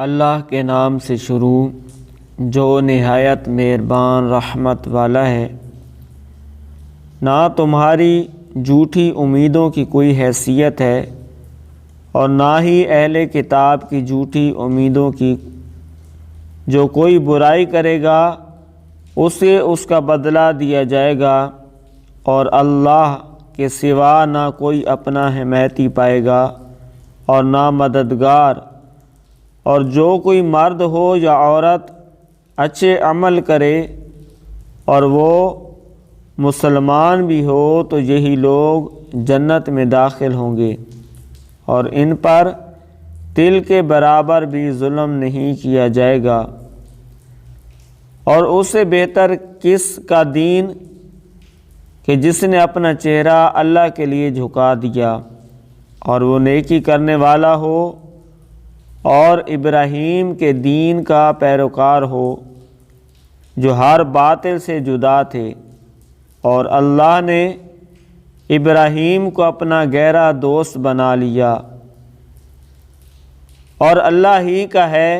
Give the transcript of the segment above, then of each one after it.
اللہ کے نام سے شروع جو نہایت مہربان رحمت والا ہے۔ نہ تمہاری جھوٹی امیدوں کی کوئی حیثیت ہے اور نہ ہی اہل کتاب کی جھوٹی امیدوں کی۔ جو کوئی برائی کرے گا اسے اس کا بدلہ دیا جائے گا، اور اللہ کے سوا نہ کوئی اپنا حمایتی پائے گا اور نہ مددگار۔ اور جو کوئی مرد ہو یا عورت اچھے عمل کرے اور وہ مسلمان بھی ہو تو یہی لوگ جنت میں داخل ہوں گے، اور ان پر تل کے برابر بھی ظلم نہیں کیا جائے گا۔ اور اس سے بہتر کس کا دین کہ جس نے اپنا چہرہ اللہ کے لیے جھکا دیا اور وہ نیکی کرنے والا ہو اور ابراہیم کے دین کا پیروکار ہو جو ہر باطل سے جدا تھے، اور اللہ نے ابراہیم کو اپنا گہرا دوست بنا لیا۔ اور اللہ ہی کا ہے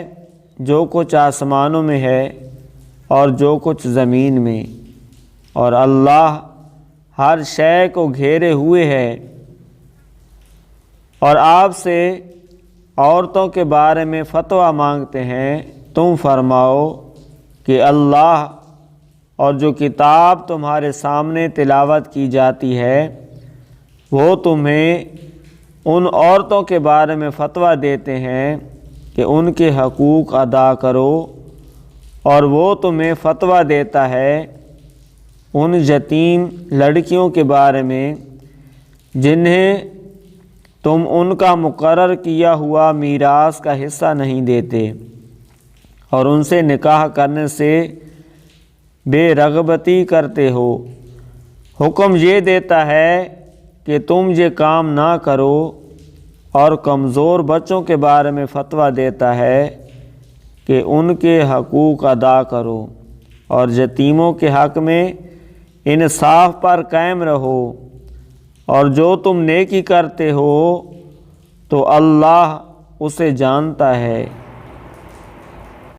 جو کچھ آسمانوں میں ہے اور جو کچھ زمین میں، اور اللہ ہر شے کو گھیرے ہوئے ہے۔ اور آپ سے عورتوں کے بارے میں فتویٰ مانگتے ہیں، تم فرماؤ کہ اللہ اور جو کتاب تمہارے سامنے تلاوت کی جاتی ہے وہ تمہیں ان عورتوں کے بارے میں فتویٰ دیتے ہیں کہ ان کے حقوق ادا کرو، اور وہ تمہیں فتویٰ دیتا ہے ان یتیم لڑکیوں کے بارے میں جنہیں تم ان کا مقرر کیا ہوا میراث کا حصہ نہیں دیتے، اور ان سے نکاح کرنے سے بے رغبتی کرتے ہو۔ حکم یہ دیتا ہے کہ تم یہ کام نہ کرو، اور کمزور بچوں کے بارے میں فتویٰ دیتا ہے کہ ان کے حقوق ادا کرو، اور یتیموں کے حق میں انصاف پر قائم رہو، اور جو تم نیکی کرتے ہو تو اللہ اسے جانتا ہے۔